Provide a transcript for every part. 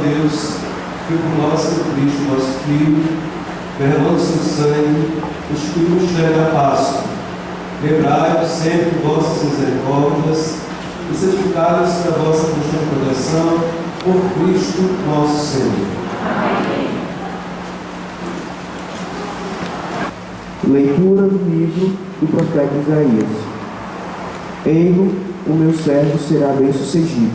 Deus, que por nós, Santo Cristo, nosso Filho, derramando seu sangue, constituiu o da Páscoa. Lembrai-vos sempre vossas misericórdias e santificai-vos da vossa constante proteção por Cristo nosso Senhor. Amém. Leitura do livro do profeta Isaías. Eis, o meu servo será bem-sucedido.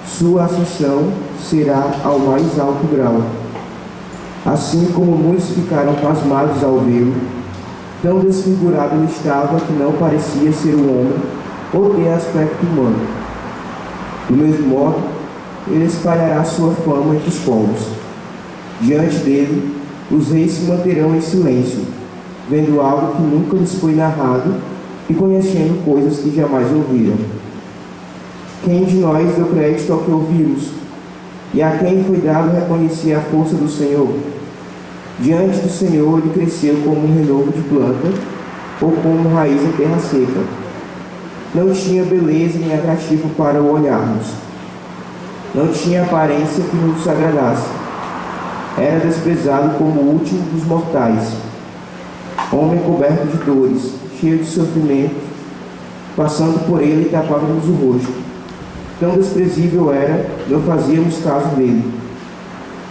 Sua ascensão será ao mais alto grau. Assim como muitos ficaram pasmados ao vê-lo, tão desfigurado ele estava que não parecia ser um homem ou ter aspecto humano. Do mesmo modo, ele espalhará sua fama entre os povos. Diante dele, os reis se manterão em silêncio, vendo algo que nunca lhes foi narrado e conhecendo coisas que jamais ouviram. Quem de nós deu crédito ao que ouvimos? E a quem foi dado reconhecer a força do Senhor? Diante do Senhor ele cresceu como um renovo de planta, ou como raiz em terra seca. Não tinha beleza nem atrativo para o olharmos. Não tinha aparência que nos agradasse. Era desprezado como o último dos mortais. Homem coberto de dores, cheio de sofrimento, passando por ele tapávamos o rosto. Tão desprezível era, não fazíamos caso dele.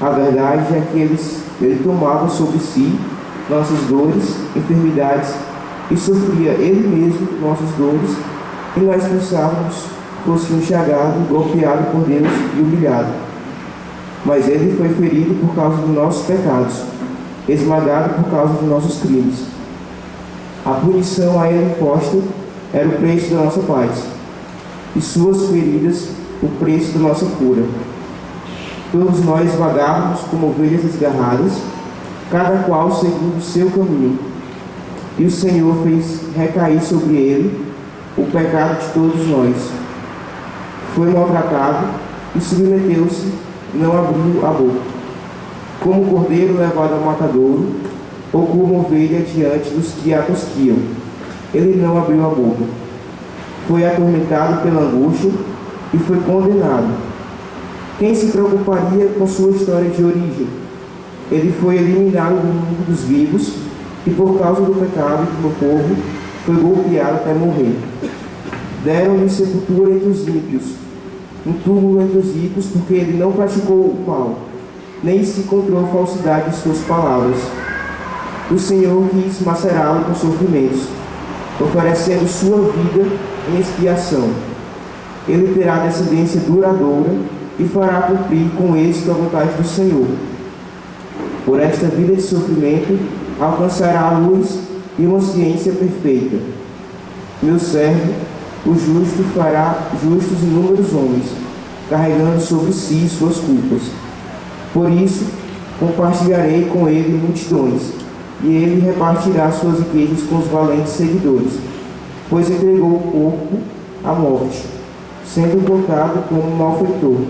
A verdade é que ele tomava sobre si nossas dores, enfermidades, e sofria ele mesmo nossas dores, e nós pensávamos fosse um chagado, golpeado por Deus e humilhado. Mas ele foi ferido por causa dos nossos pecados, esmagado por causa dos nossos crimes. A punição a ele imposta era o preço da nossa paz, e suas feridas o preço da nossa cura. Todos nós vagávamos como ovelhas desgarradas, cada qual segundo o seu caminho. E o Senhor fez recair sobre ele o pecado de todos nós. Foi maltratado e submeteu-se, não abriu a boca. Como cordeiro levado ao matadouro, ou como ovelha diante dos que a cosquiam, ele não abriu a boca. Foi atormentado pela angústia e foi condenado. Quem se preocuparia com sua história de origem? Ele foi eliminado do mundo dos vivos e por causa do pecado do meu povo foi golpeado até morrer. Deram-lhe sepultura entre os ímpios, um túmulo entre os ricos, porque ele não praticou o mal, nem se encontrou falsidade em suas palavras. O Senhor quis macerá-lo com sofrimentos, oferecendo sua vida em expiação. Ele terá descendência duradoura e fará cumprir com êxito a vontade do Senhor. Por esta vida de sofrimento, alcançará a luz e uma ciência perfeita. Meu servo, o justo, fará justos inúmeros homens, carregando sobre si suas culpas. Por isso, compartilharei com ele multidões, e ele repartirá suas riquezas com os valentes seguidores, pois entregou o corpo à morte, sendo colocado como um malfeitor.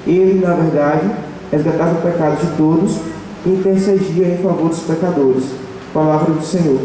Ele, na verdade, resgatava o pecado de todos e intercedia em favor dos pecadores. Palavra do Senhor.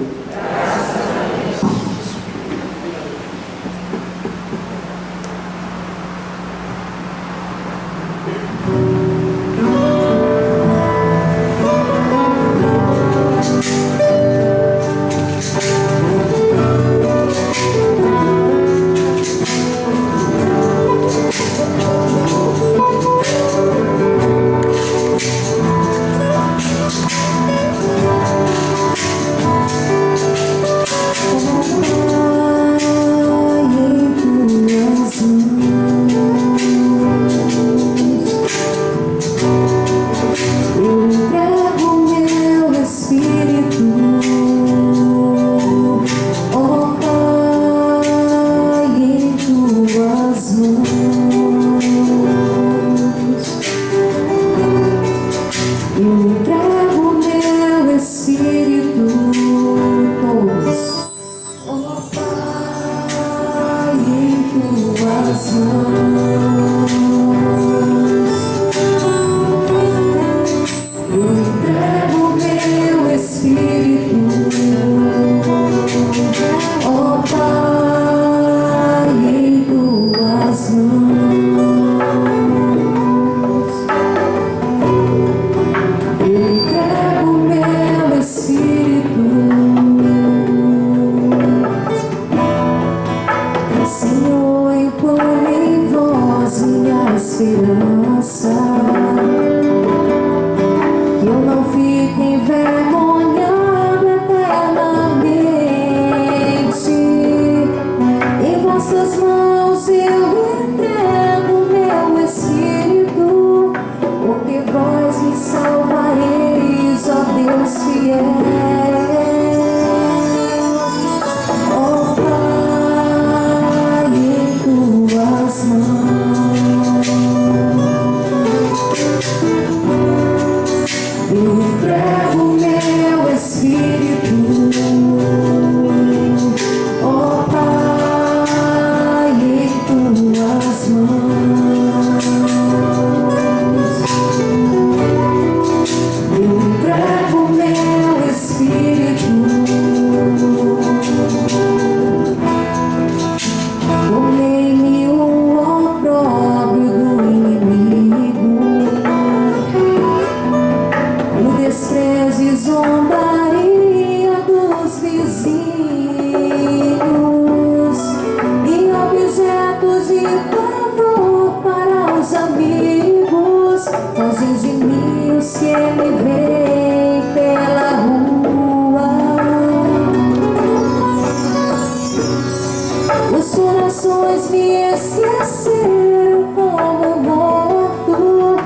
corações me esqueceram como morto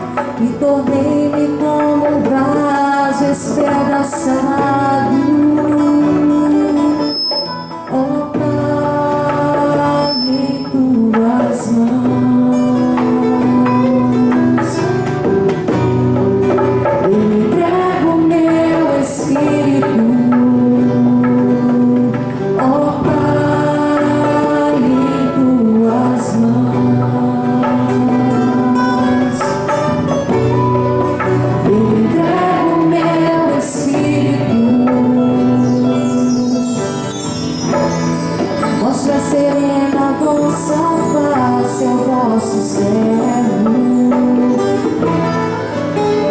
e tornei-me como um vaso espedaçado. Ó Pai, em tuas mãos eu entrego meu espírito. Mostra serena vossa face ao vosso servo,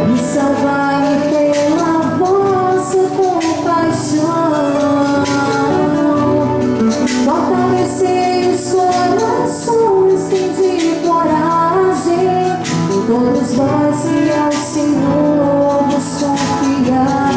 me salvai pela vossa compaixão, fortalecei os corações, tende coragem, todos vós e ao Senhor vos confiar.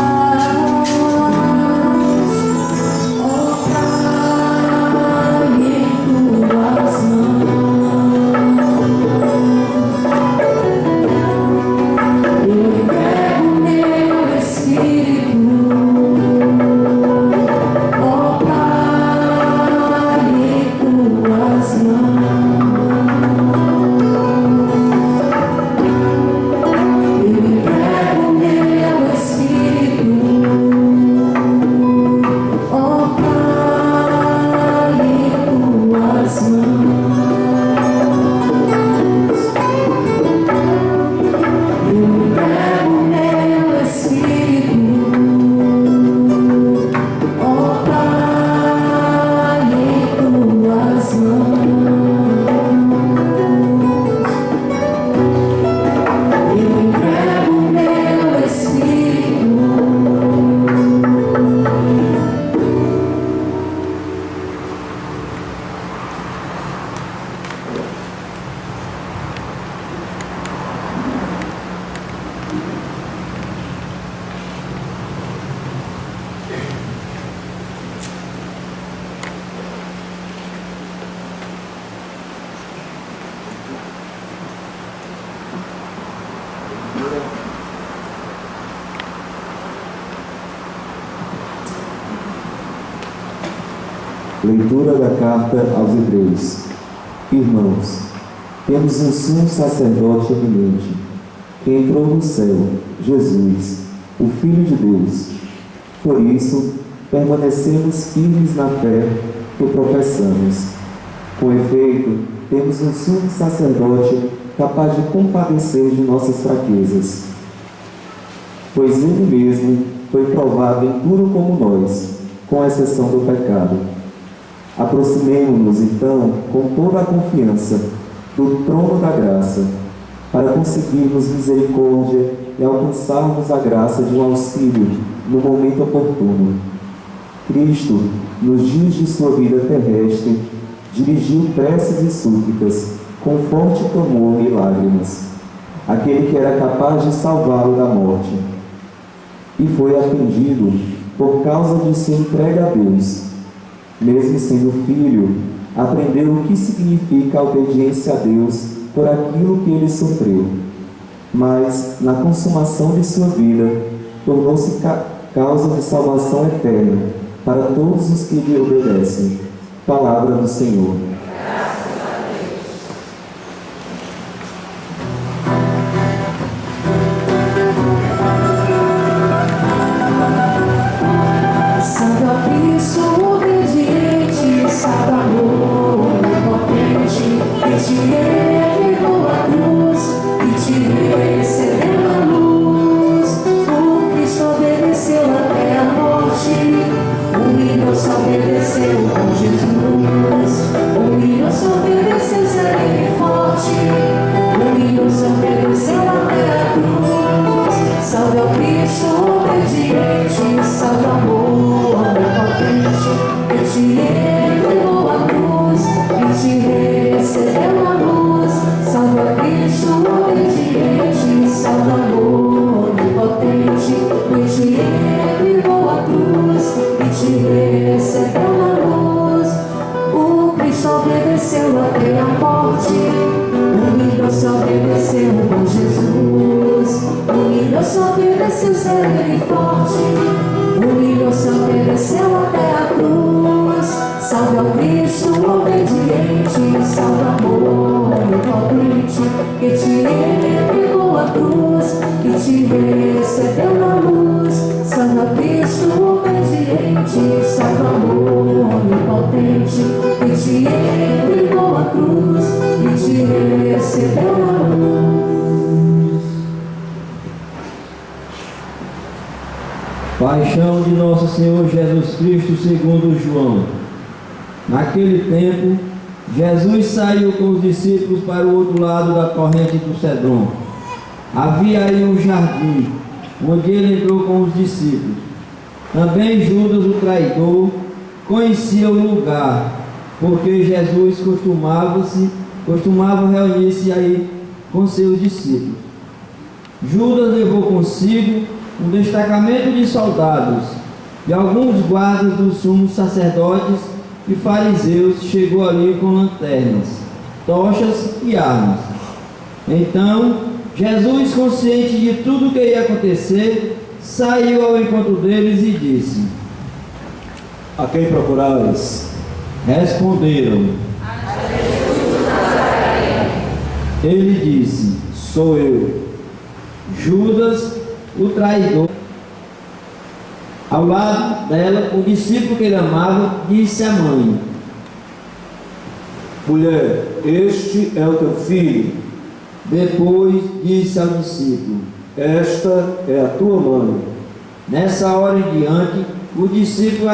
Leitura da carta aos Hebreus. Irmãos, temos um sumo sacerdote eminente, que entrou no céu, Jesus, o Filho de Deus. Por isso, permanecemos firmes na fé que professamos. Com efeito, temos um sumo sacerdote capaz de compadecer de nossas fraquezas, pois ele mesmo foi provado em tudo como nós, com exceção do pecado. Aproximemo-nos, então, com toda a confiança do trono da graça, para conseguirmos misericórdia e alcançarmos a graça de um auxílio no momento oportuno. Cristo, nos dias de sua vida terrestre, dirigiu preces e súplicas com forte clamor e lágrimas, aquele que era capaz de salvá-lo da morte, e foi atendido por causa de sua entrega a Deus. Mesmo sendo filho, aprendeu o que significa a obediência a Deus por aquilo que ele sofreu. Mas, na consumação de sua vida, tornou-se causa de salvação eterna para todos os que lhe obedecem. Palavra do Senhor. Obedeceu com Jesus, obedeceu até a morte. Humilhou-se, obedeceu com Jesus. Humilhou-se, obedeceu, sereno e forte. Humilhou-se, obedeceu até a cruz. Salve ao Cristo obediente, salve amor onipotente, que te entregou a cruz, que te recebeu na luz. Salve ao Cristo obediente, salve amor onipotente, que te entregou a cruz, que te recebeu na luz. Paixão de nosso Senhor Jesus Cristo segundo João. Naquele tempo, Jesus saiu com os discípulos para o outro lado da corrente do Cedron. Havia aí um jardim, onde ele entrou com os discípulos. Também Judas, o traidor, conhecia o lugar, porque Jesus costumava reunir-se aí com seus discípulos. Judas levou consigo um destacamento de soldados e alguns guardas dos sumos sacerdotes e fariseus. Chegou ali com lanternas, tochas e armas. Então, Jesus, consciente de tudo o que ia acontecer, saiu ao encontro deles e disse: A quem procurais? Responderam. Ele disse: Sou eu. Judas, o traidor. Ao lado dela, o discípulo que ele amava disse à mãe: Mulher, este é o teu filho. Depois disse ao discípulo: Esta é a tua mãe. Nessa hora em diante, o discípulo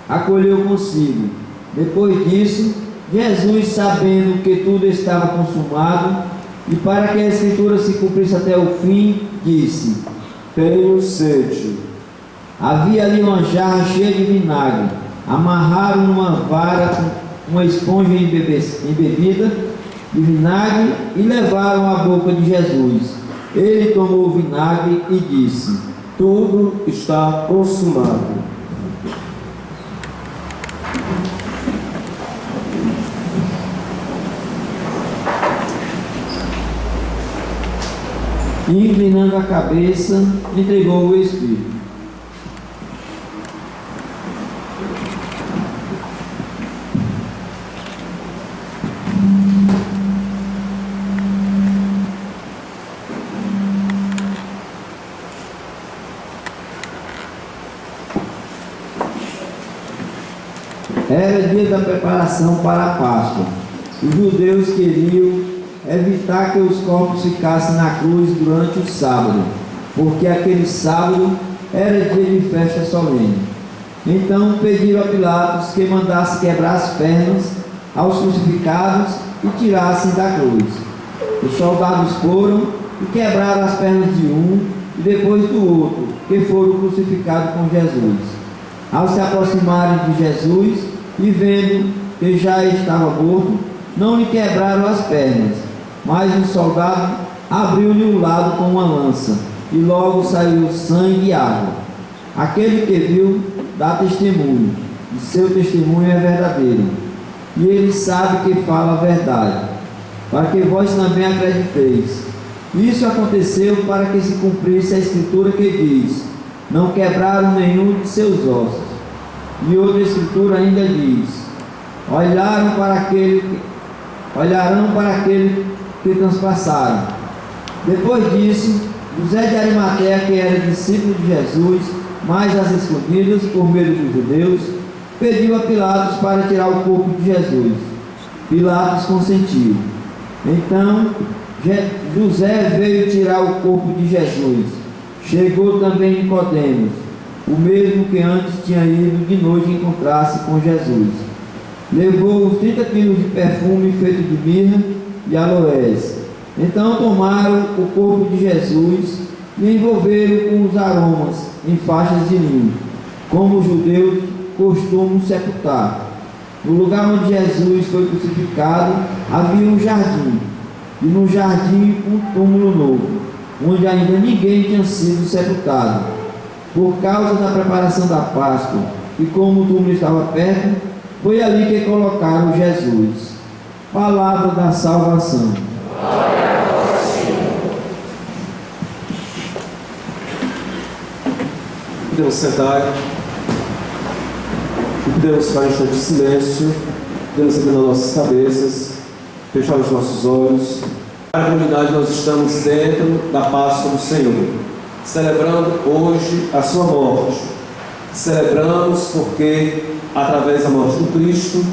acolheu consigo. Depois disso, Jesus, sabendo que tudo estava consumado, e para que a Escritura se cumprisse até o fim, disse: Tenho sede. Havia ali uma jarra cheia de vinagre. Amarraram numa vara com uma esponja embebida de vinagre e levaram à boca de Jesus. Ele tomou o vinagre e disse: Tudo está consumado. E, inclinando a cabeça, entregou o Espírito. Era dia da preparação para a Páscoa. Os judeus queriam evitar que os corpos ficassem na cruz durante o sábado, porque aquele sábado era dia de festa solene. Então pediram a Pilatos que mandasse quebrar as pernas aos crucificados e tirassem da cruz. Os soldados foram e quebraram as pernas de um e depois do outro, que foram crucificados com Jesus. Ao se aproximarem de Jesus e vendo que já estava morto, não lhe quebraram as pernas, mas um soldado abriu-lhe o lado com uma lança, e logo saiu sangue e água. Aquele que viu dá testemunho, e seu testemunho é verdadeiro, e ele sabe que fala a verdade, para que vós também acrediteis. Isso aconteceu para que se cumprisse a Escritura que diz: não quebraram nenhum de seus ossos. E outra Escritura ainda diz: olharão para aquele que transpassaram. Depois disso, José de Arimateia, que era discípulo de Jesus, mas às escondidas, por medo dos judeus, pediu a Pilatos para tirar o corpo de Jesus. Pilatos consentiu. Então José veio tirar o corpo de Jesus. Chegou também Nicodemos, o mesmo que antes tinha ido de noite encontrar-se com Jesus. Levou os 30 quilos de perfume feito de mirra e aloés. Então tomaram o corpo de Jesus e envolveram com os aromas em faixas de linho, como os judeus costumam sepultar. No lugar onde Jesus foi crucificado havia um jardim, e no jardim um túmulo novo, onde ainda ninguém tinha sido sepultado. Por causa da preparação da Páscoa, e como o túmulo estava perto, foi ali que colocaram Jesus. Palavra da salvação. Podemos sentar. E podemos ficar em instante de silêncio. Podemos inclinar nossas cabeças, fechar os nossos olhos. Na comunidade, nós estamos dentro da Páscoa do Senhor, celebrando hoje a sua morte. Celebramos porque, através da morte do Cristo,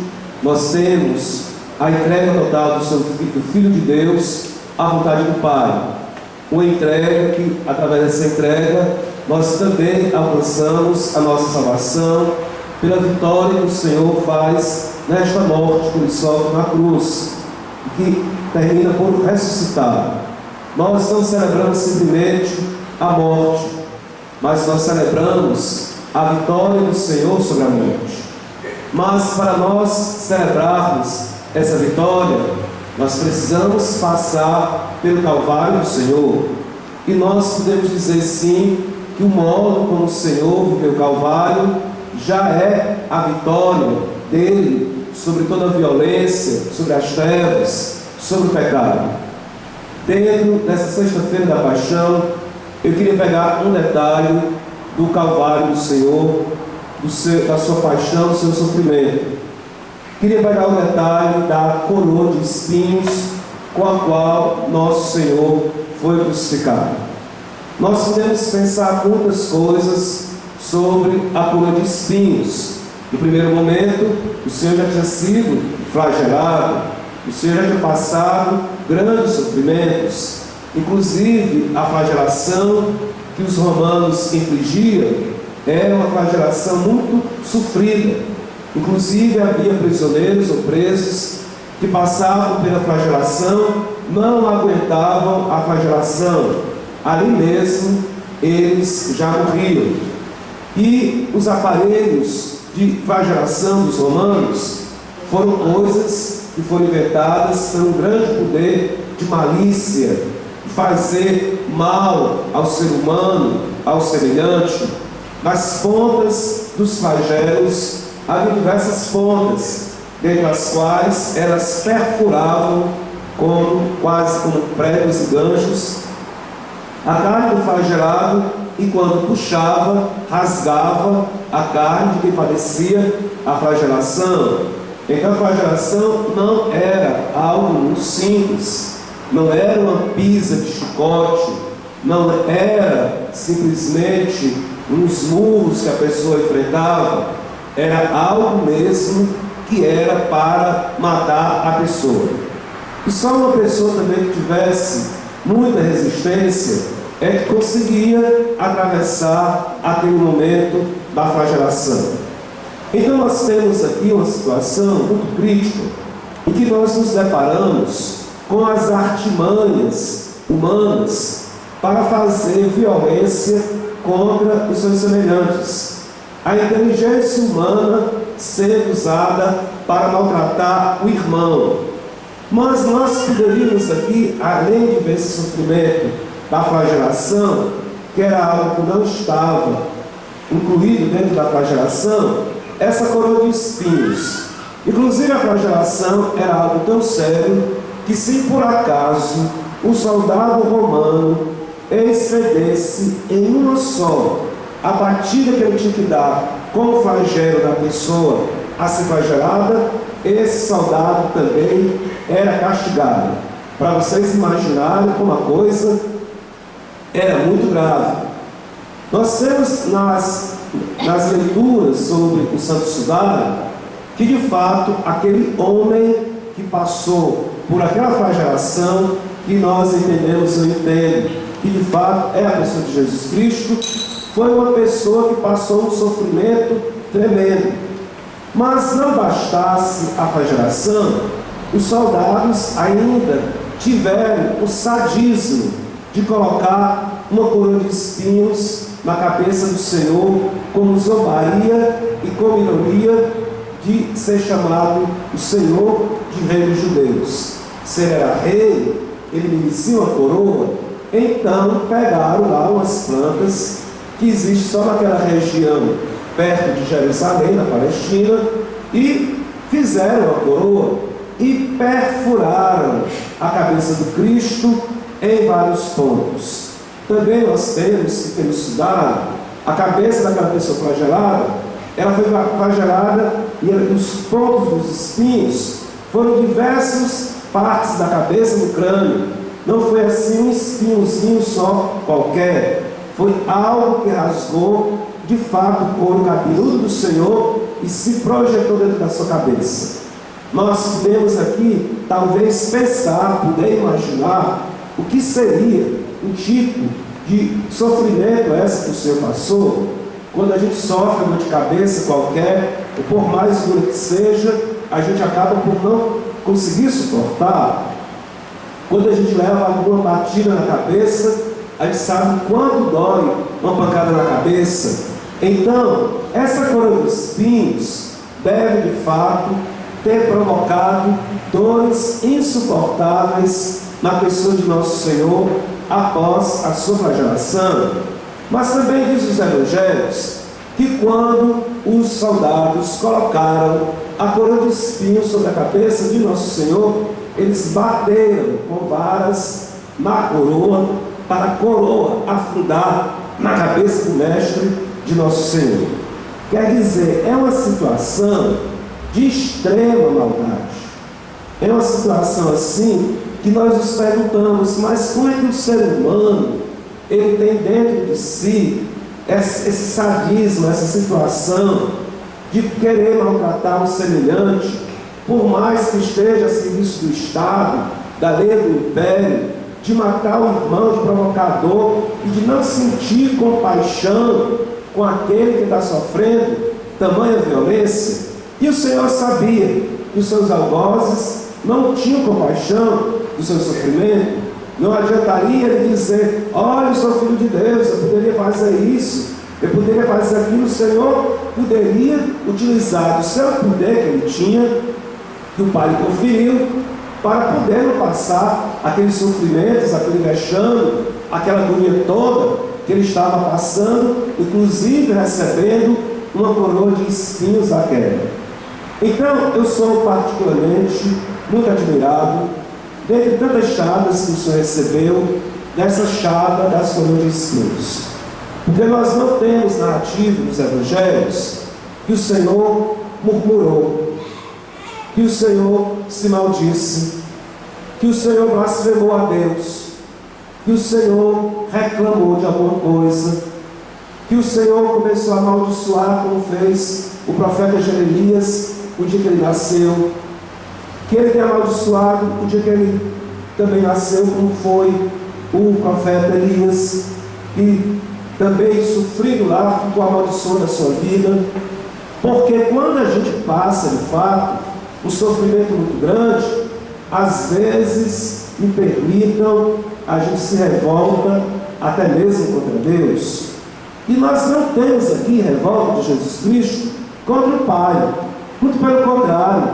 nós temos a entrega total do Filho de Deus à vontade do Pai. Uma entrega que, através dessa entrega, nós também alcançamos a nossa salvação pela vitória que o Senhor faz nesta morte que ele sofre na cruz, que termina por ressuscitar. Nós não celebramos simplesmente a morte, mas nós celebramos a vitória do Senhor sobre a morte. Mas para nós celebrarmos essa vitória, nós precisamos passar pelo Calvário do Senhor. E nós podemos dizer sim que o modo como o Senhor viveu o Calvário já é a vitória dele sobre toda a violência, sobre as trevas, sobre o pecado. Dentro dessa sexta-feira da paixão, eu queria pegar um detalhe do Calvário do Senhor, da sua paixão, do seu sofrimento. Queria pegar o detalhe da coroa de espinhos com a qual nosso Senhor foi crucificado. Nós podemos pensar muitas coisas sobre a coroa de espinhos. No primeiro momento, o Senhor já tinha sido flagelado, o Senhor já tinha passado grandes sofrimentos, inclusive a flagelação que os romanos infligiam era uma flagelação muito sofrida. Inclusive havia prisioneiros ou presos que passavam pela flagelação, não aguentavam a flagelação, ali mesmo eles já morriam. E os aparelhos de flagelação dos romanos foram coisas que foram inventadas por um grande poder de malícia, de fazer mal ao ser humano, ao semelhante. Nas pontas dos flagelos havia diversas pontas, dentre as quais elas perfuravam quase como pregos e ganchos a carne do flagelado, e quando puxava, rasgava a carne de quem padecia a flagelação. Então a flagelação não era algo muito simples, não era uma pisa de chicote, não era simplesmente uns murros que a pessoa enfrentava, era algo mesmo que era para matar a pessoa. E só uma pessoa também que tivesse muita resistência é que conseguia atravessar aquele momento da flagelação. Então nós temos aqui uma situação muito crítica, em que nós nos deparamos com as artimanhas humanas para fazer violência contra os seus semelhantes. A inteligência humana sendo usada para maltratar o irmão. Mas nós poderíamos aqui, além de ver esse sofrimento da flagelação, que era algo que não estava incluído dentro da flagelação, essa coroa de espinhos. Inclusive a flagelação era algo tão sério que, se por acaso o soldado romano excedesse em uma só a batida que ele tinha que dar com o flagelo da pessoa a ser flagelada, esse soldado também era castigado. Para vocês imaginarem como a coisa era muito grave. Nós temos nas leituras sobre o Santo Sudário que, de fato, aquele homem que passou por aquela flagelação que nós entendemos, eu entendo, que de fato é a pessoa de Jesus Cristo, foi uma pessoa que passou um sofrimento tremendo. Mas não bastasse a flagelação, os soldados ainda tiveram o sadismo de colocar uma coroa de espinhos na cabeça do Senhor, como zombaria e como ironia de ser chamado o Senhor de Rei dos Judeus. Se ele era rei, ele merecia uma coroa. Então pegaram lá umas plantas que existem só naquela região perto de Jerusalém, na Palestina, e fizeram a coroa. e perfuraram a cabeça do Cristo em vários pontos. Também nós temos que estudado a cabeça daquela pessoa flagelada. Ela foi flagelada e os pontos dos espinhos foram diversas partes da cabeça do crânio. Não foi assim um espinhozinho só qualquer. Foi algo que rasgou de fato o couro cabeludo do Senhor e se projetou dentro da sua cabeça. Nós podemos aqui talvez pensar, poder imaginar o que seria um tipo de sofrimento essa que o Senhor passou. Quando a gente sofre uma dor de cabeça qualquer, ou por mais dura que seja, a gente acaba por não conseguir suportar. Quando a gente leva alguma batida na cabeça, a gente sabe quanto dói uma pancada na cabeça. Então, essa coroa de espinhos deve de fato ter provocado dores insuportáveis na pessoa de nosso Senhor após a sua flagelação. Mas também diz os evangelhos que quando os soldados colocaram a coroa de espinhos sobre a cabeça de nosso Senhor, eles bateram com varas na coroa para a coroa afundar na cabeça do mestre de nosso Senhor. Quer dizer, é uma situação de extrema maldade. É uma situação assim que nós nos perguntamos, mas como é que o ser humano ele tem dentro de si esse sadismo, essa situação de querer maltratar um semelhante, por mais que esteja a serviço do Estado, da lei do império, de matar o irmão, de provocar dor e de não sentir compaixão com aquele que está sofrendo tamanha violência. E o Senhor sabia que os seus algozes não tinham compaixão do seu sofrimento. Não adiantaria ele dizer: olha, eu sou filho de Deus, eu poderia fazer isso, eu poderia fazer aquilo. O Senhor poderia utilizar o seu poder que ele tinha, que o Pai lhe conferiu, para poder não passar aqueles sofrimentos, aquele vexame, aquela agonia toda que ele estava passando, inclusive recebendo uma coroa de espinhos à queda. Então, eu sou particularmente muito admirado, dentre tantas chagas que o Senhor recebeu, dessa chaga das coroas de espinhos. Porque nós não temos narrativa nos evangelhos que o Senhor murmurou, que o Senhor se maldisse, que o Senhor blasfemou a Deus, que o Senhor reclamou de alguma coisa, que o Senhor começou a amaldiçoar, como fez o profeta Jeremias o dia que ele nasceu, que ele tem amaldiçoado o dia que ele também nasceu, como foi o profeta Elias, e também sofrido lá, ficou amaldiçoando a sua vida. Porque quando a gente passa, de fato, um sofrimento muito grande, às vezes, me permitam, a gente se revolta até mesmo contra Deus. E nós não temos aqui revolta de Jesus Cristo contra o Pai. Muito pelo contrário,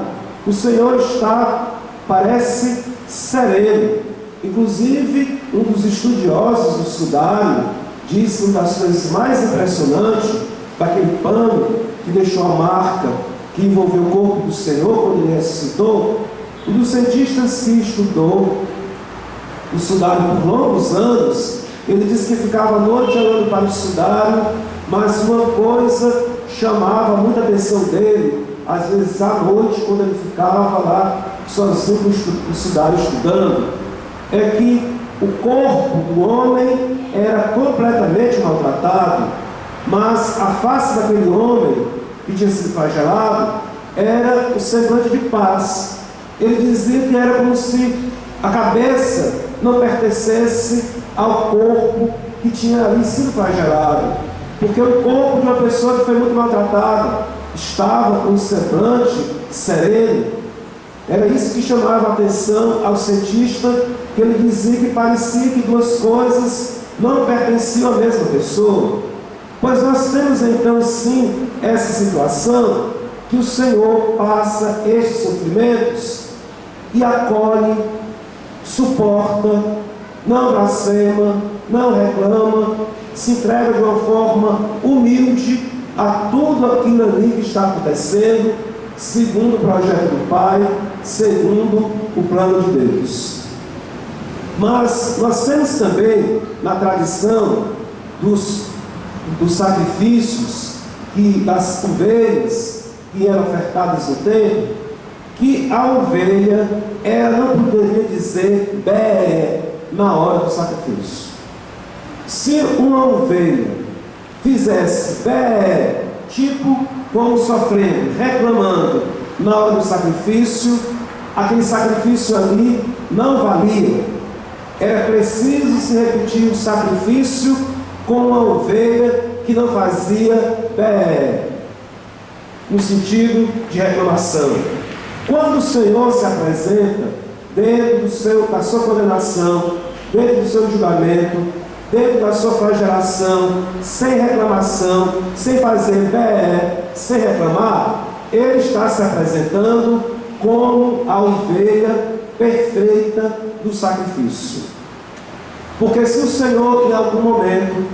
o Senhor está, parece, sereno. Inclusive, um dos estudiosos do sudário diz que uma das coisas mais impressionantes daquele pano que deixou a marca que envolveu o corpo do Senhor quando ele ressuscitou, um dos cientistas que estudou o sudário por longos anos, ele disse que ficava a noite olhando para o sudário, mas uma coisa chamava muita atenção dele, às vezes à noite, quando ele ficava lá sozinho no sudário estudando, é que o corpo do homem era completamente maltratado, mas a face daquele homem que tinha sido flagelado era o semblante de paz. Ele dizia que era como se a cabeça não pertencesse ao corpo que tinha ali sido flagelado, porque o corpo de uma pessoa que foi muito maltratada estava com um semblante sereno. Era isso que chamava a atenção ao cientista, que ele dizia que parecia que duas coisas não pertenciam à mesma pessoa. Pois nós temos então sim essa situação, que o Senhor passa estes sofrimentos e acolhe, suporta, não blasfema, não reclama, se entrega de uma forma humilde a tudo aquilo ali que está acontecendo, segundo o projeto do Pai, segundo o plano de Deus. Mas nós temos também na tradição dos sacrifícios das ovelhas que eram ofertadas no templo, que a ovelha ela não poderia dizer bé na hora do sacrifício. Se uma ovelha fizesse bé, tipo como sofrendo, reclamando na hora do sacrifício, aquele sacrifício ali não valia. Era preciso se repetir o sacrifício com uma ovelha que não fazia bé, no sentido de reclamação. Quando o Senhor se apresenta dentro da sua condenação, dentro do seu julgamento, dentro da sua flagelação, sem reclamação, sem fazer bé, sem reclamar, Ele está se apresentando como a ovelha perfeita do sacrifício. Porque se o Senhor em algum momento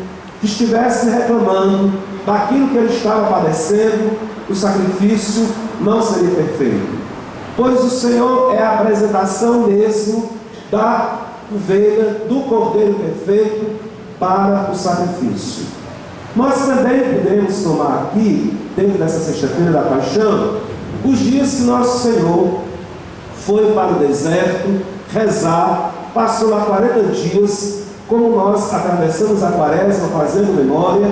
estivesse reclamando daquilo que Ele estava padecendo, o sacrifício não seria perfeito. Pois o Senhor é a apresentação mesmo da ovelha, do cordeiro perfeito para o sacrifício. Nós também podemos tomar aqui, dentro dessa sexta-feira da paixão, os dias que nosso Senhor foi para o deserto rezar, passou lá 40 dias, como nós atravessamos a quaresma fazendo memória,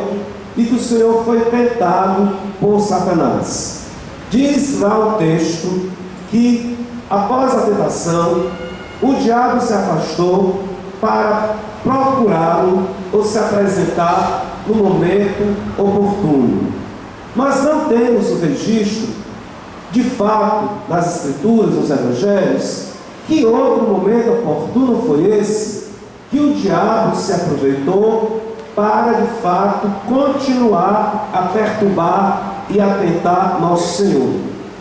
e que o Senhor foi tentado por Satanás. Diz lá o texto que após a tentação, o diabo se afastou para procurá-lo ou se apresentar no momento oportuno. Nós não temos o registro, de fato, nas Escrituras, nos Evangelhos, que outro momento oportuno foi esse, que o diabo se aproveitou para, de fato, continuar a perturbar e a tentar nosso Senhor.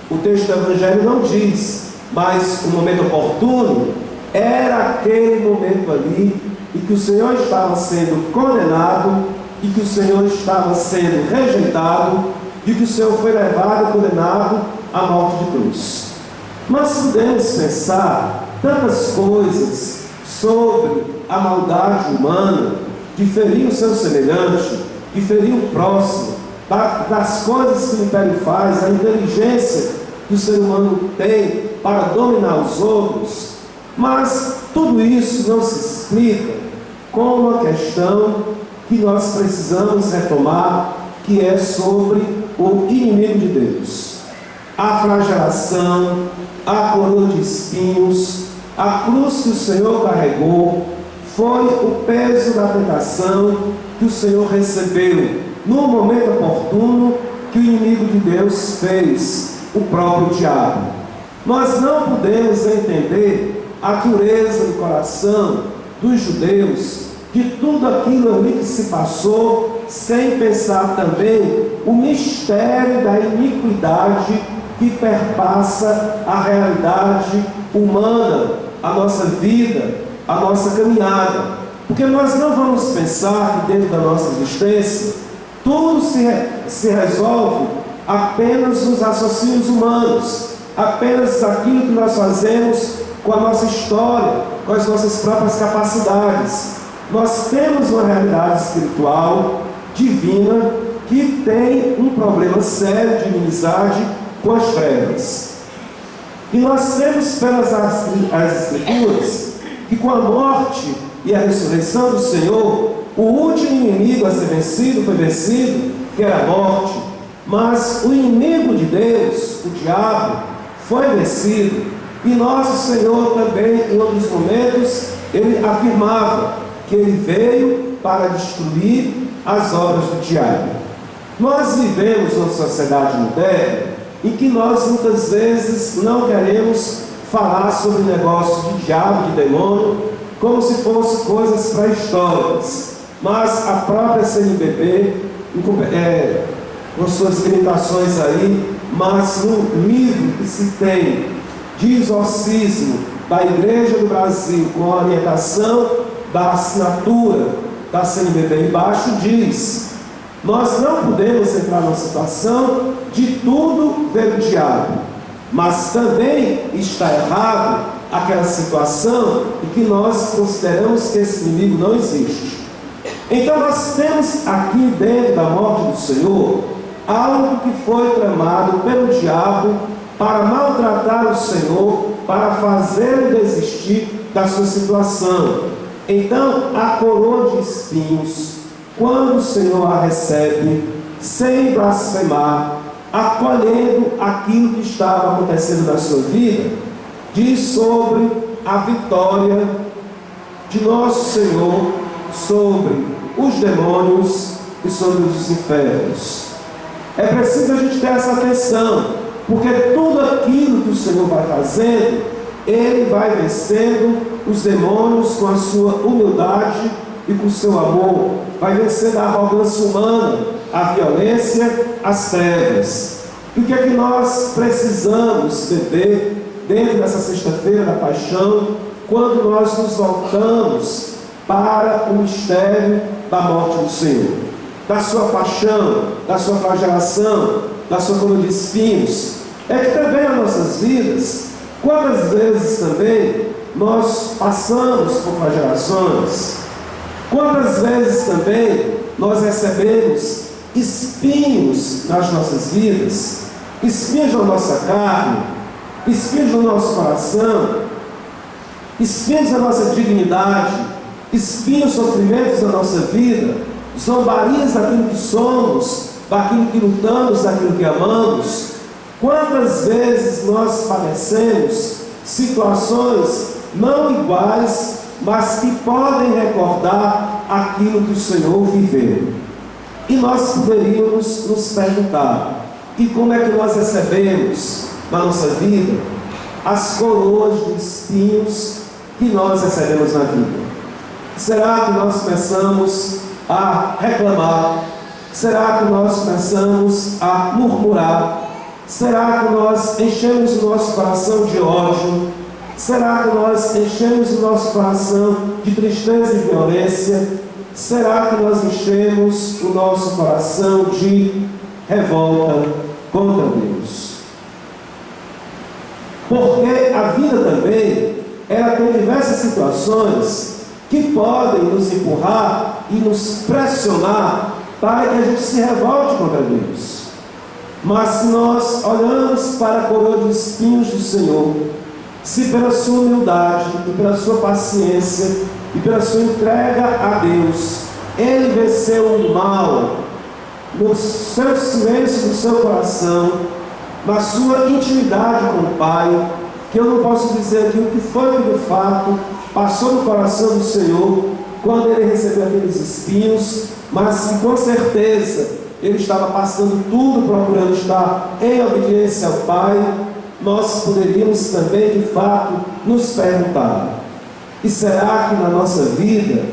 O texto do Evangelho não diz, mas o momento oportuno era aquele momento ali em que o Senhor estava sendo condenado e que o Senhor estava sendo rejeitado e que o Senhor foi levado e condenado à morte de cruz. Nós podemos pensar tantas coisas sobre a maldade humana, de ferir o seu semelhante, de ferir o próximo, das coisas que o império faz, a inteligência que o ser humano tem para dominar os outros, mas tudo isso não se explica com uma questão que nós precisamos retomar, que é sobre o inimigo de Deus. A flagelação, a coroa de espinhos, a cruz que o Senhor carregou, foi o peso da tentação que o Senhor recebeu no momento oportuno que o inimigo de Deus fez, o próprio diabo. Nós não podemos entender a dureza do coração dos judeus, de tudo aquilo ali que se passou, sem pensar também o mistério da iniquidade que perpassa a realidade humana, a nossa vida, a nossa caminhada. Porque nós não vamos pensar que dentro da nossa existência tudo se resolve apenas nos raciocínios humanos, apenas daquilo que nós fazemos com a nossa história, com as nossas próprias capacidades. Nós temos uma realidade espiritual, divina, que tem um problema sério de inimizade com as trevas. E nós temos pelas as Escrituras que com a morte e a ressurreição do Senhor, o último inimigo a ser vencido foi vencido, que era a morte. Mas o inimigo de Deus, o diabo, foi vencido. E nosso Senhor também, em outros momentos, ele afirmava que ele veio para destruir as obras do diabo. Nós vivemos numa sociedade moderna em que nós muitas vezes não queremos falar sobre negócio de diabo, de demônio, como se fossem coisas pré-históricas. Mas a própria CNBB, com suas limitações aí, mas no livro que se tem de exorcismo da Igreja do Brasil, com a orientação da assinatura da CNBB embaixo, diz Nós não podemos entrar numa situação de tudo ver o diabo, mas também está errado aquela situação em que nós consideramos que esse inimigo não existe. Então nós temos aqui dentro da morte do Senhor algo que foi tramado pelo diabo para maltratar o Senhor, para fazê-lo desistir da sua situação. Então a coroa de espinhos, quando o Senhor a recebe, sem blasfemar, acolhendo aquilo que estava acontecendo na sua vida, diz sobre a vitória de nosso Senhor sobre os demônios e sobre os infernos. É preciso a gente ter essa atenção, porque tudo aquilo que o Senhor vai fazendo, Ele vai vencendo os demônios com a sua humildade e com o seu amor, vai vencendo a arrogância humana, a violência, as trevas. E o que é que nós precisamos beber dentro dessa sexta-feira da paixão, quando nós nos voltamos para o mistério da morte do Senhor, da sua paixão, da sua flagelação, da sua coroa de espinhos? É que também nas nossas vidas, quantas vezes também nós passamos por flagelações, quantas vezes também nós recebemos espinhos nas nossas vidas, espinhos na nossa carne, espinhos no nosso coração, espinhos na nossa dignidade, espinhos, sofrimentos da nossa vida, zombarias daquilo que somos, daquilo que lutamos, daquilo que amamos. Quantas vezes nós padecemos situações não iguais, mas que podem recordar aquilo que o Senhor viveu. E nós poderíamos nos perguntar: e como é que nós recebemos na nossa vida as coroas de espinhos que nós recebemos na vida? Será que nós começamos a reclamar? Será que nós começamos a murmurar? Será que nós enchemos o nosso coração de ódio? Será que nós enchemos o nosso coração de tristeza e violência? Será que nós enchemos o nosso coração de revolta contra Deus? Porque a vida também, ela tem diversas situações que podem nos empurrar e nos pressionar para que a gente se revolte contra Deus. Mas se nós olhamos para a coroa de espinhos do Senhor, se pela sua humildade e pela sua paciência e pela sua entrega a Deus, Ele venceu o mal no seu silêncio do seu coração, na sua intimidade com o Pai, que eu não posso dizer aqui o que foi que de fato passou no coração do Senhor quando Ele recebeu aqueles espinhos, mas que com certeza Ele estava passando tudo, procurando estar em obediência ao Pai. Nós poderíamos também, de fato, nos perguntar: e será que na nossa vida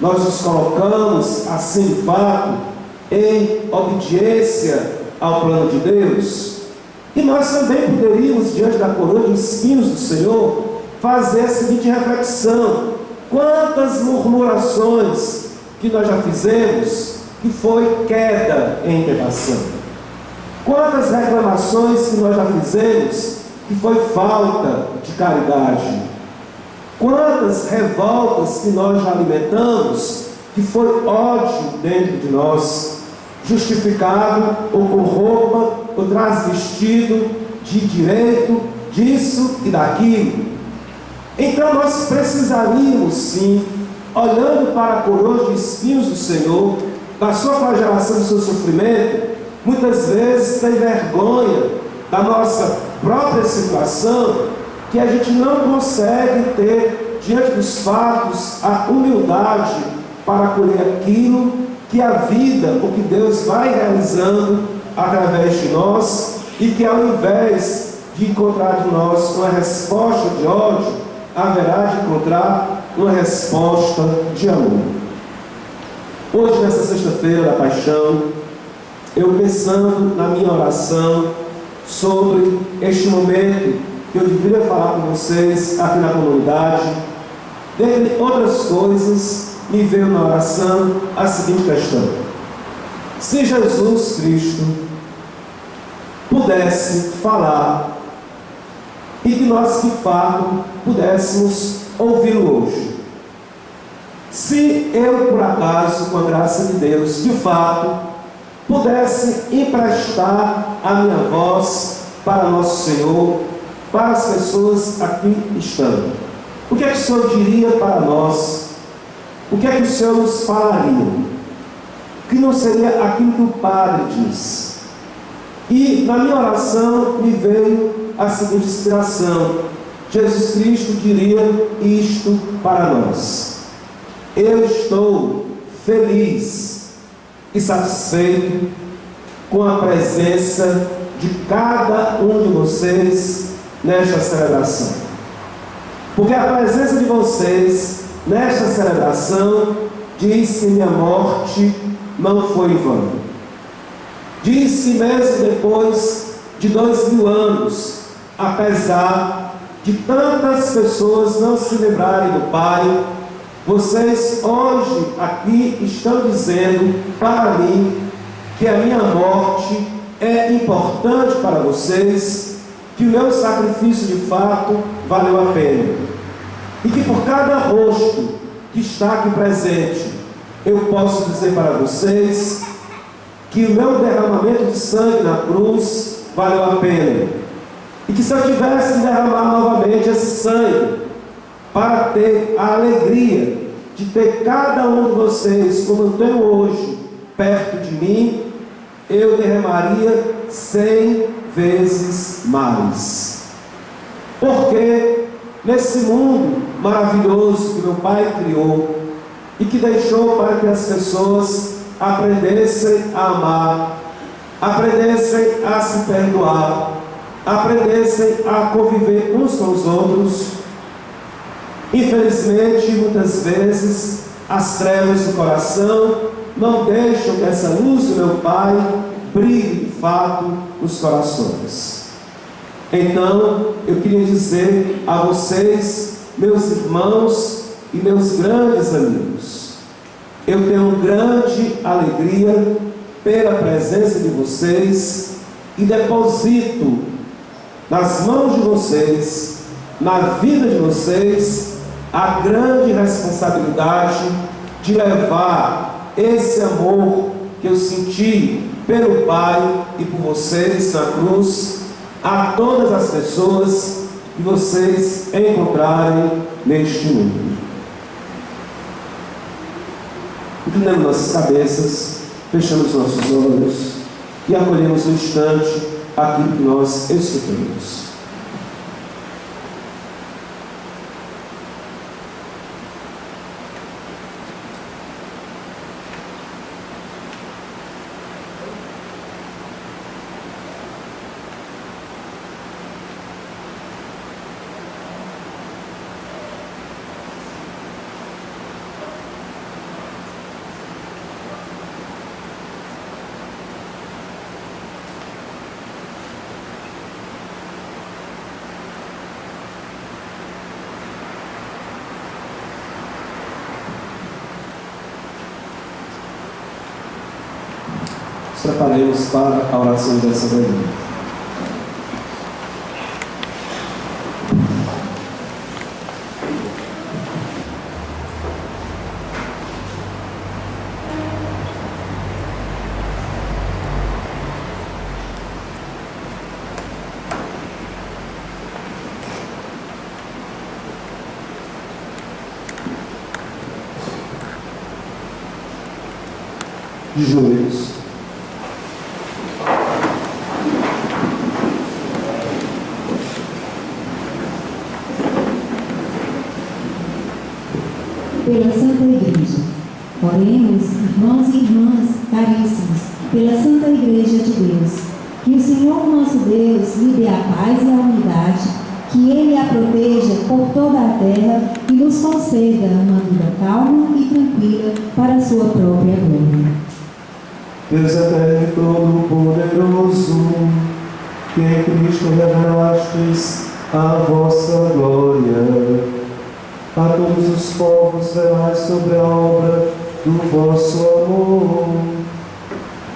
nós nos colocamos, assim de fato, em obediência ao plano de Deus? E nós também poderíamos, diante da coroa de espinhos do Senhor, fazer a seguinte reflexão: quantas murmurações que nós já fizemos que foi queda em tentação? Quantas reclamações que nós já fizemos que foi falta de caridade? Quantas revoltas que nós já alimentamos que foi ódio dentro de nós, justificado ou com roupa ou transvestido de direito, disso e daquilo? Então nós precisaríamos sim, olhando para a coroa de espinhos do Senhor, da sua flagelação, do seu sofrimento, muitas vezes tem vergonha da nossa própria situação, que a gente não consegue ter, diante dos fatos, a humildade para acolher aquilo que a vida, o que Deus vai realizando através de nós, e que ao invés de encontrar de nós uma resposta de ódio, haverá de encontrar uma resposta de amor. Hoje, nessa sexta-feira da paixão, eu pensando na minha oração sobre este momento que eu deveria falar com vocês aqui na comunidade, dentre outras coisas, me veio na oração a seguinte questão: Se Jesus Cristo pudesse falar e que nós, de fato, pudéssemos ouvi-lo hoje. Se eu, por acaso, com a graça de Deus, de fato, pudesse emprestar a minha voz para nosso Senhor, para as pessoas aqui estando, o que é que o Senhor diria para nós? O que é que o Senhor nos falaria? Que não seria aquilo que o Padre diz. E na minha oração me veio a seguinte inspiração: Jesus Cristo diria isto para nós: eu estou feliz e satisfeito com a presença de cada um de vocês nesta celebração. Porque a presença de vocês nesta celebração diz que minha morte não foi em vão. Diz que mesmo depois de 2000 anos, apesar de tantas pessoas não se lembrarem do Pai, vocês hoje aqui estão dizendo para mim que a minha morte é importante para vocês, que o meu sacrifício de fato valeu a pena, e que por cada rosto que está aqui presente, eu posso dizer para vocês que o meu derramamento de sangue na cruz valeu a pena, e que se eu tivesse que derramar novamente esse sangue para ter a alegria de ter cada um de vocês como eu tenho hoje perto de mim, eu derramaria 100 vezes mais. Porque nesse mundo maravilhoso que meu Pai criou e que deixou para que as pessoas aprendessem a amar, aprendessem a se perdoar, aprendessem a conviver uns com os outros, infelizmente, muitas vezes, as trevas do coração não deixam que essa luz do meu Pai brilhe de fato nos corações. Então, eu queria dizer a vocês, meus irmãos e meus grandes amigos, eu tenho grande alegria pela presença de vocês e deposito nas mãos de vocês, na vida de vocês, a grande responsabilidade de levar esse amor que eu senti pelo Pai e por vocês na cruz a todas as pessoas que vocês encontrarem neste mundo. Inclinamos nossas cabeças, fechamos nossos olhos e acolhemos um instante aquilo que nós escutamos. Nos preparemos para a oração dessa manhã. De joelhos. Pela Santa Igreja. Oremos, irmãos e irmãs caríssimos, pela Santa Igreja de Deus. Que o Senhor nosso Deus lhe dê a paz e a unidade, que Ele a proteja por toda a terra e nos conceda uma vida calma e tranquila para a sua própria glória. Deus eterno e todo-poderoso, que em Cristo revelastes a vossa glória, a todos os povos velais sobre a obra do vosso amor.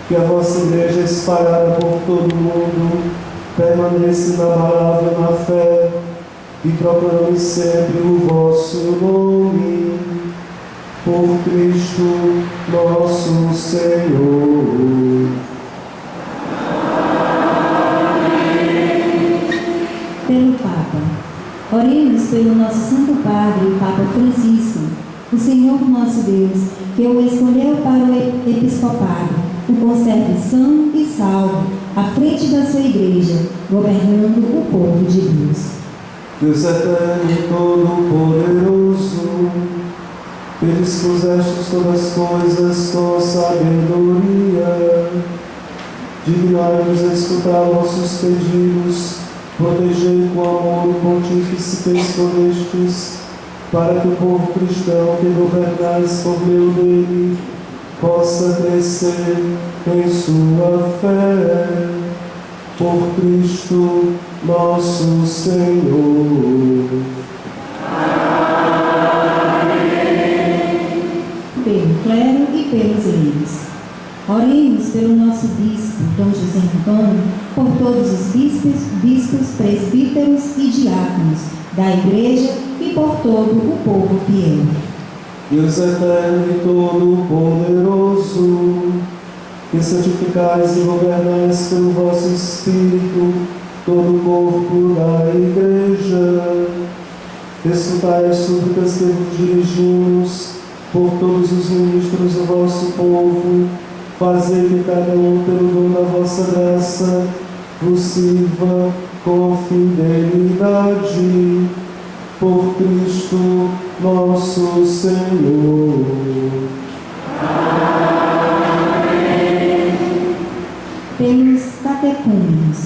que a vossa igreja espalhada por todo o mundo permaneça inabalável na fé e proclame sempre o vosso nome. Por Cristo nosso Senhor. Pelo Papa. Oremos pelo nosso Santo Padre, o Papa Francisco, o Senhor nosso Deus, que o escolheu para o episcopado, o conserve são e salvo, à frente da sua igreja, governando o povo de Deus. Deus eterno e todo-poderoso, que dispusestes todas as coisas com sabedoria, dignai-vos escutar vossos pedidos, protegei com amor o pontífice que escolhestes, para que o povo cristão que governais por meio dele possa crescer em sua fé. Por Cristo nosso Senhor. Pelo clero e pelos leigos. Oremos pelo nosso bispo, Dom José Antônio, por todos os bispos, presbíteros e diáconos da igreja e por todo o povo fiel. Deus eterno e todo-poderoso, que santificais e governais pelo vosso Espírito todo o corpo da Igreja, escutai as súplicas que vos dirigimos por todos os ministros do vosso povo, fazei que cada um, pelo dom da vossa graça, vos sirva com fidelidade. Por Cristo nosso Senhor. Pelos catecúmenos.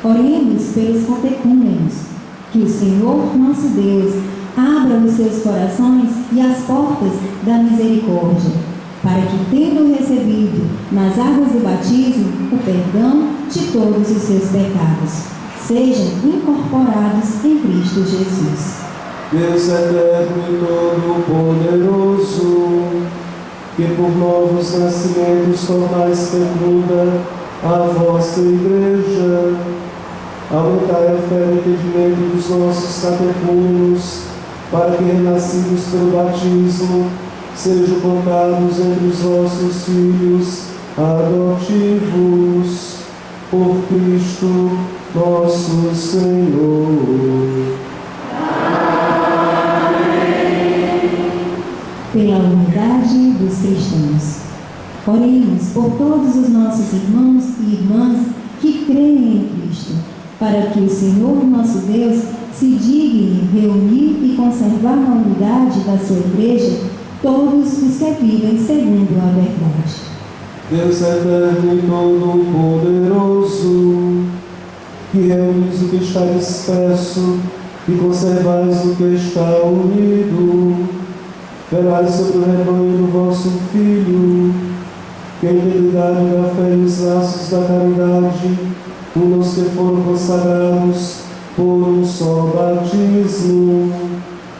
Oremos pelos catecúmenos, que o Senhor nosso Deus abra os seus corações e as portas da misericórdia, para que, tendo recebido nas águas do batismo o perdão de todos os seus pecados, sejam incorporados em Cristo Jesus. Deus eterno e todo-poderoso, que por novos nascimentos tornais fecunda a vossa igreja, aumentai a fé e entendimento dos nossos catecúmenos, para que, renascidos pelo batismo, sejam contados entre os vossos filhos adotivos. Por Cristo nosso Senhor. Pela unidade dos cristãos. Oremos por todos os nossos irmãos e irmãs que creem em Cristo, para que o Senhor nosso Deus se digne reunir e conservar na unidade da sua igreja todos os que vivem segundo a verdade. Deus eterno e todo-poderoso, que reunis o que está disperso e conservais o que está unido, verai sobre o rebanho do vosso Filho, que a integridade da fé e os laços da caridade, uns que foram consagrados por um só batismo,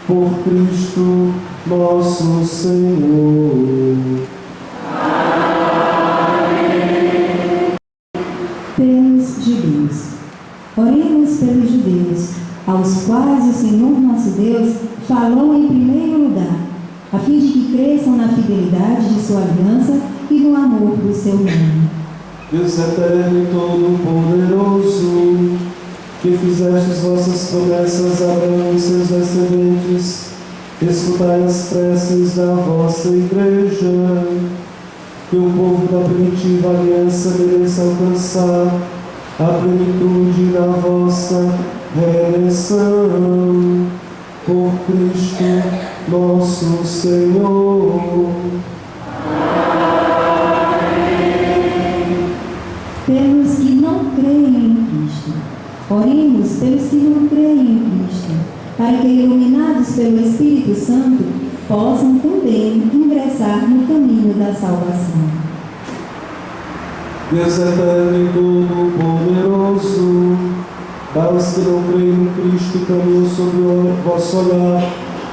por Cristo nosso Senhor. Pelos judeus. Oremos pelos judeus, aos quais o Senhor nosso Deus falou em primeiro lugar, a fim de que cresçam na fidelidade de sua aliança e no amor do seu nome. Deus eterno e todo-poderoso, que fizestes vossas promessas a Abraão e seus descendentes, escutai as preces da vossa igreja, que o povo da primitiva aliança mereça alcançar a plenitude da vossa redenção. Por Cristo nosso Senhor. Pelos que não creem em Cristo. Oremos pelos que não creem em Cristo, para que, iluminados pelo Espírito Santo, possam também ingressar no caminho da salvação. Deus eterno e todo-poderoso, aos que não creem no Cristo e caminham sob o vosso olhar,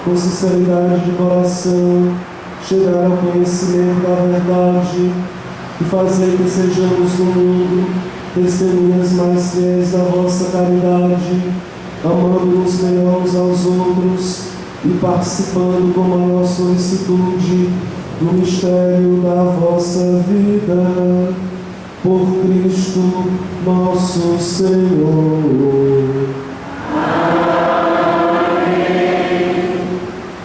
com sinceridade de coração, chegar ao conhecimento da verdade, e fazer que sejamos no mundo testemunhas mais fiéis da vossa caridade, amando-nos melhor uns aos outros e participando com maior solicitude do mistério da vossa vida. Por Cristo nosso Senhor.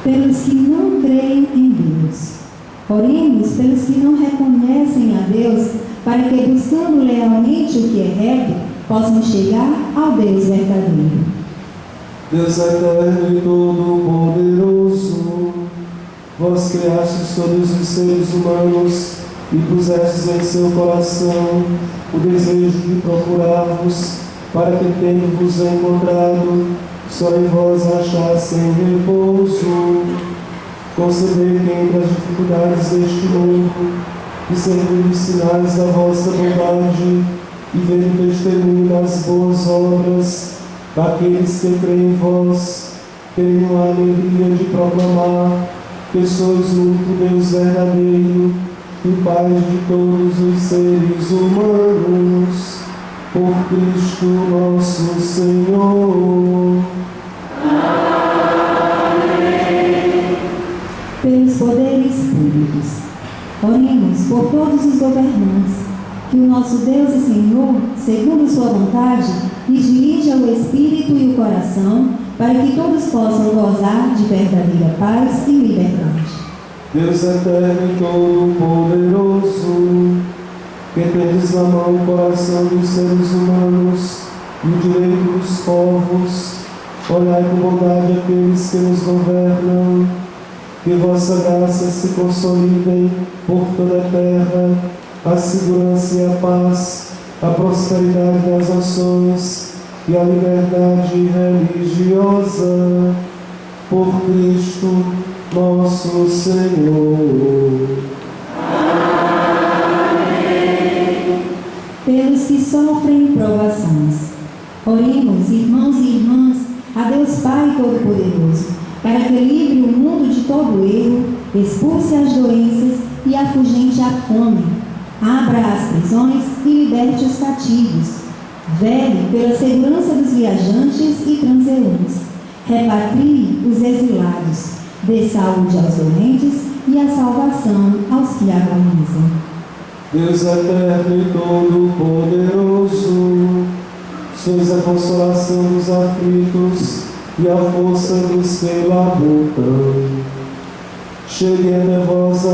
Pelos que não creem em Deus. Oremos pelos que não reconhecem a Deus, para que, buscando lealmente o que é reto, possam chegar ao Deus verdadeiro. Deus eterno e todo-poderoso, vós criastes todos os seres humanos e pusestes em seu coração o desejo de procurar-vos, para que, tendo-vos encontrado, só em vós achassem repouso. Concedei que entre as dificuldades deste mundo, e servindo os sinais da vossa bondade, e vendo testemunho das boas obras daqueles que creem em vós, tenham a alegria de proclamar que sois o único Deus verdadeiro e Pai de todos os seres humanos, por Cristo nosso Senhor. Pelos poderes públicos. Oremos por todos os governantes, que o nosso Deus e Senhor, segundo sua vontade, lhes dirija o espírito e o coração, para que todos possam gozar de verdadeira paz e liberdade. Deus eterno e todo-poderoso, que tendes na mão o coração dos seres humanos e o direito dos povos, olhai com bondade aqueles que nos governam, que vossa graça se consolidem por toda a terra, a segurança e a paz, a prosperidade das nações e a liberdade religiosa, por Cristo nosso Senhor. Pelos que sofrem provações. Oremos, irmãos e irmãs, a Deus Pai Todo-Poderoso, para que livre o mundo de todo erro, expulse as doenças e afugente a fome, abra as prisões e liberte os cativos, vele pela segurança dos viajantes e transeuntes, repatrie os exilados, dê saúde aos doentes e a salvação aos que agonizam. Deus eterno e todo-poderoso, sois a consolação dos aflitos e a força dos que labutam. Cheguem até vós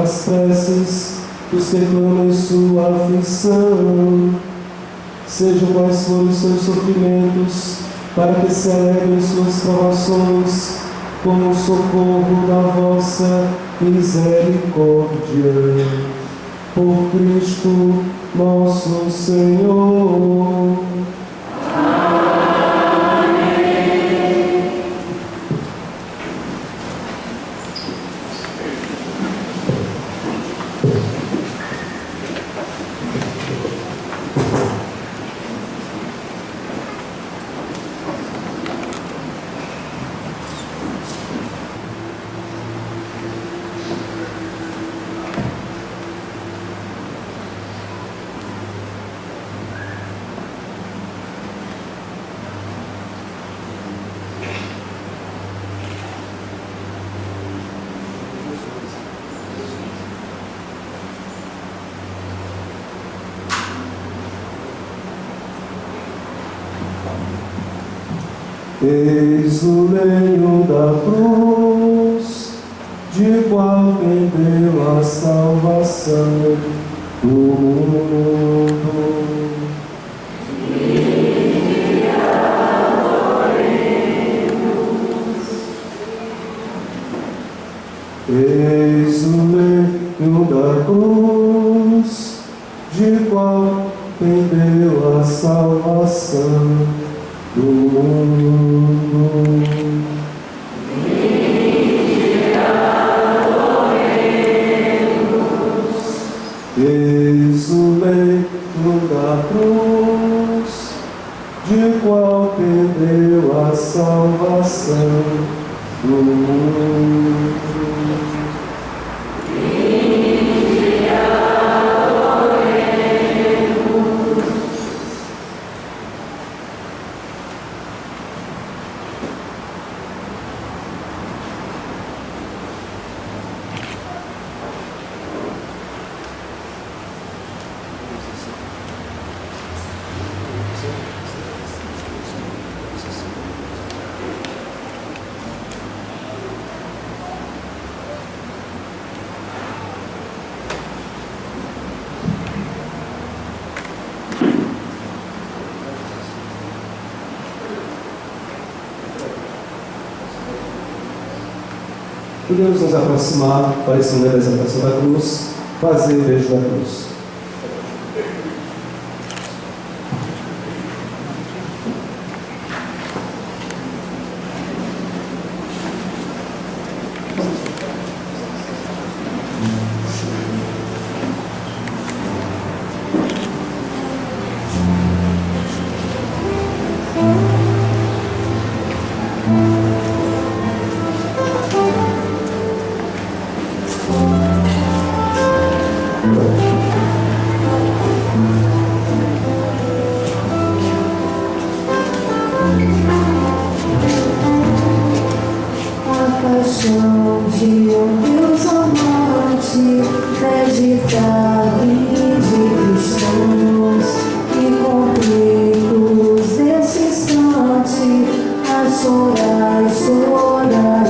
as preces dos que clamam em sua aflição. Sejam quais forem os seus sofrimentos, para que se alegrem suas provações com o socorro da vossa misericórdia. Por Cristo nosso Senhor. Eis o lenho da cruz, de qual pendeu a salvação do mundo. Eis o lenho da cruz, de qual pendeu a salvação do mundo. Eis o leito da cruz, de qual pendeu a salvação do mundo. podemos nos aproximar, parecendo a representação da cruz, fazer o beijo da cruz. Paixão de um Deus amante, meditado de cristãos, e conflitos desse instante, a chorar,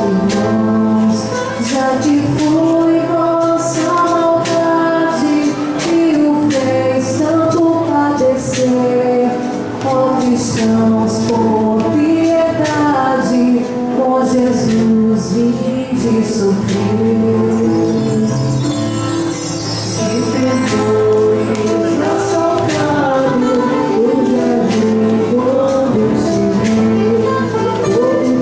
irmãos, já que foi nossa maldade que o fez tanto padecer, ó cristãos, por piedade, com Jesus vinde sofrer. Que perdoe nosso pecado, o jardim quando se vê, todo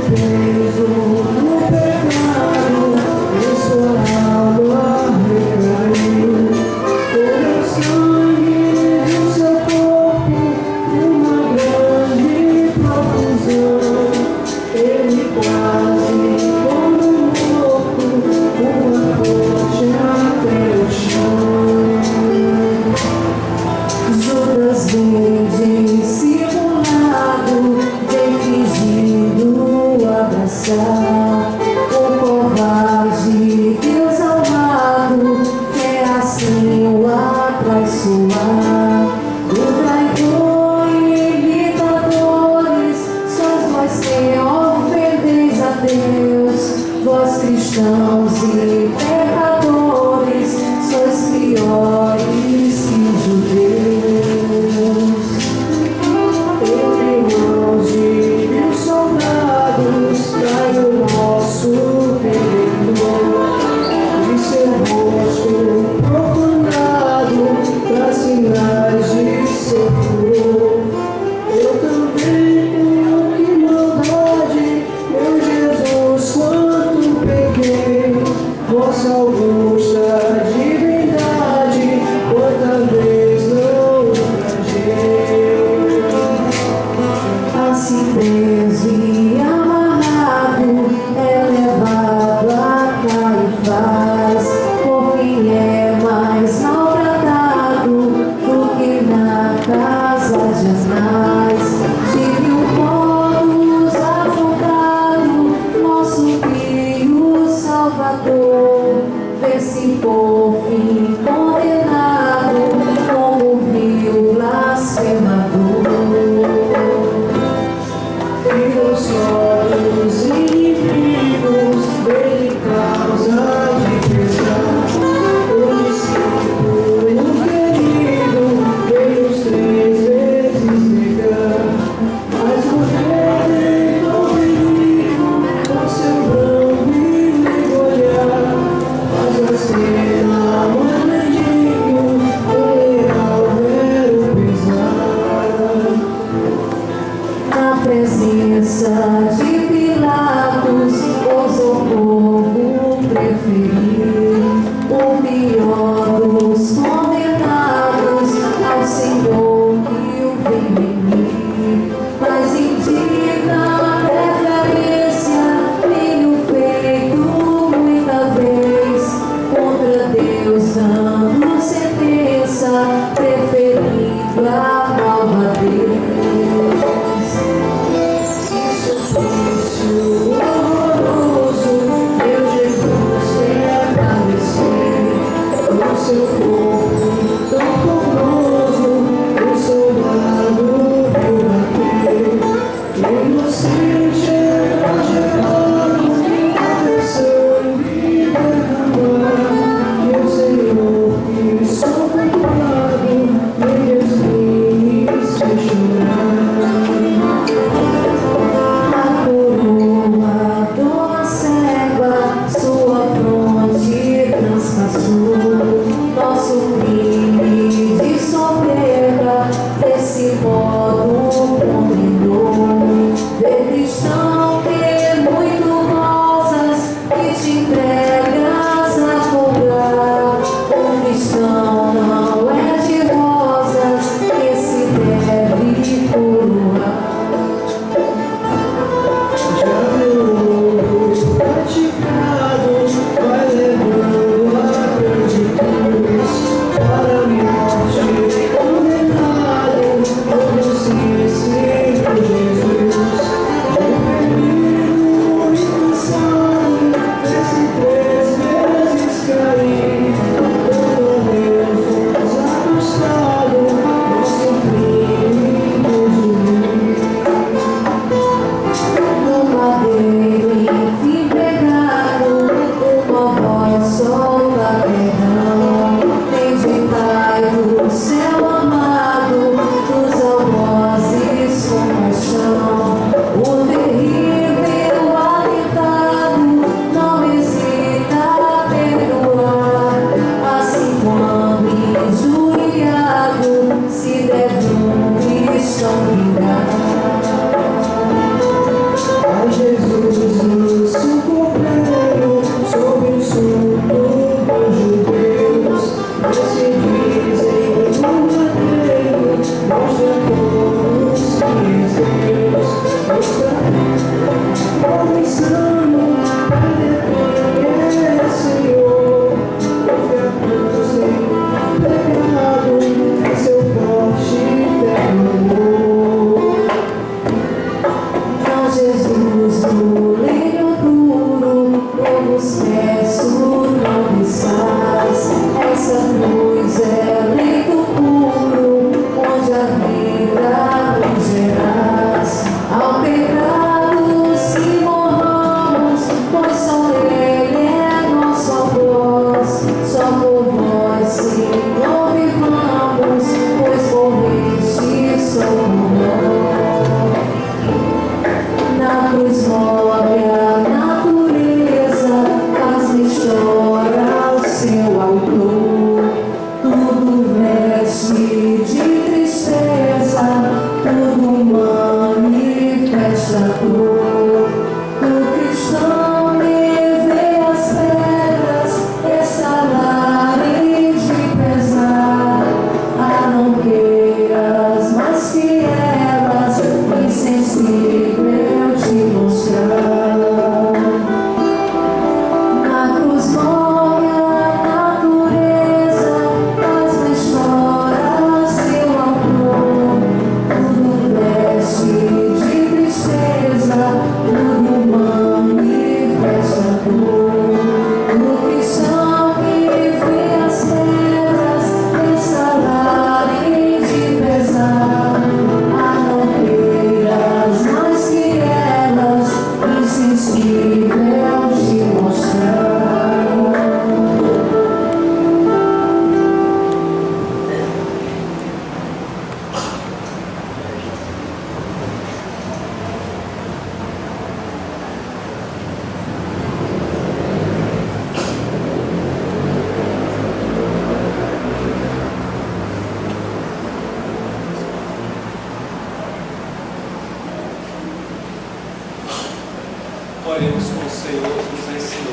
Oremos com o Senhor que nos ensinou.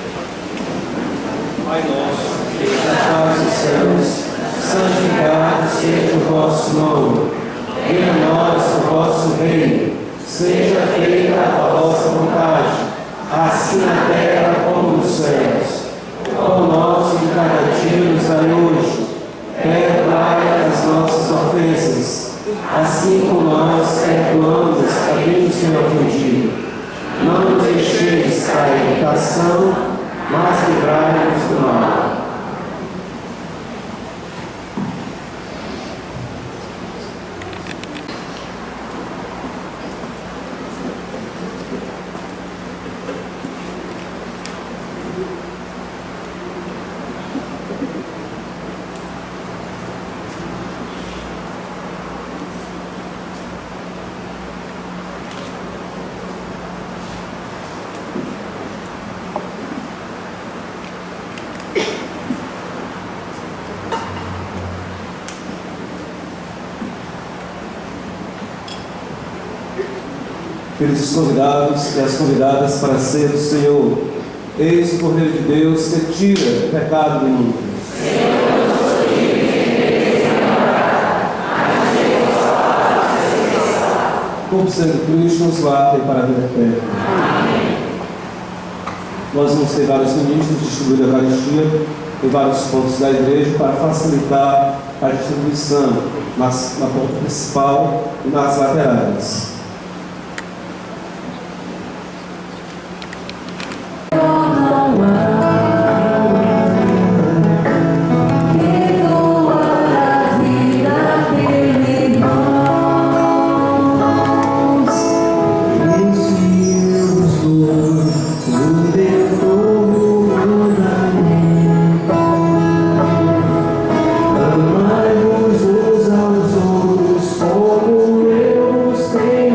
Pai nosso, que estás nos céus, santificado seja o vosso nome. Venha a nós o vosso reino. Seja feita a vossa vontade, assim na terra como nos céus. O pão nosso de cada dia nos dai hoje. Perdoai as nossas ofensas, assim como nós perdoamos a quem nos tem ofendido. Não nos deixeis cair em tentação, mas livrai-nos do mal. Felizes os convidados e as convidadas para ser do Senhor. Eis o Cordeiro de Deus que tira o pecado do mundo. Como sendo Cristo nos guarda para a vida eterna. Nós vamos ter vários ministros distribuindo a Eucaristia em vários pontos da igreja para facilitar a distribuição na porta principal e nas laterais. Amai-vos uns aos outros como eu os tenho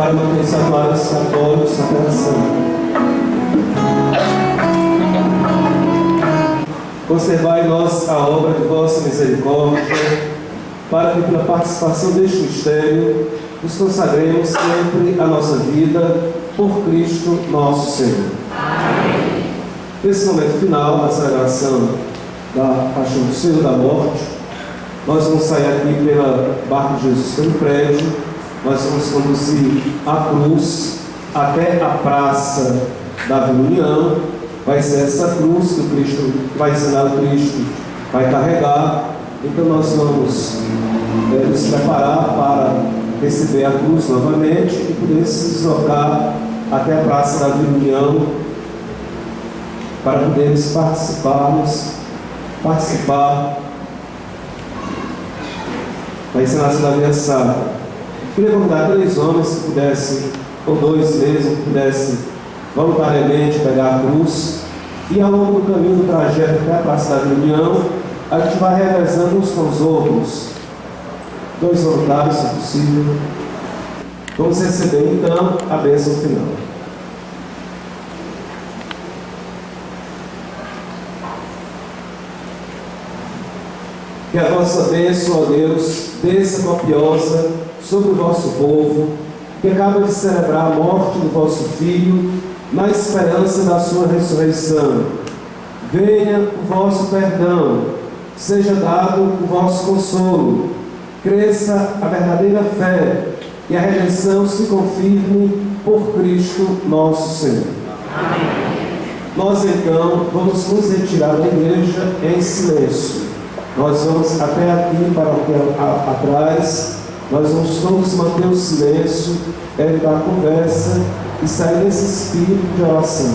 para manter os santuários católicos na Terra Santa. Conservai em nós a obra de vossa misericórdia, para que pela participação deste mistério nos consagremos sempre a nossa vida por Cristo nosso Senhor. Amém. Nesse momento final da celebração da Paixão do Senhor, da morte, nós vamos sair aqui pela Barca de Jesus, pelo prédio, nós vamos conduzir a cruz até a Praça da Vila União. Vai ser essa cruz que o Cristo vai ensinar, o Cristo vai carregar. Então nós vamos nos preparar para receber a cruz novamente e poder se deslocar até a Praça da Vila União para podermos participar da encenação da Via Sacra. Queria convidar 3 homens que pudessem, ou 2 mesmo, que pudessem voluntariamente pegar a cruz, e ao longo do caminho do trajeto até a Praça da Vila União, a gente vai revezando uns com os outros. 2 voluntários, se possível. Vamos receber então a bênção final. Que a vossa bênção, ó Deus, desça copiosa sobre o vosso povo, que acaba de celebrar a morte do vosso Filho, na esperança da sua ressurreição. Venha o vosso perdão, seja dado o vosso consolo, cresça a verdadeira fé e a redenção se confirme por Cristo nosso Senhor. Amém. Nós então vamos nos retirar da igreja em silêncio. Nós vamos até aqui para atrás, nós vamos todos manter o silêncio, evitar a conversa e sair desse espírito de oração.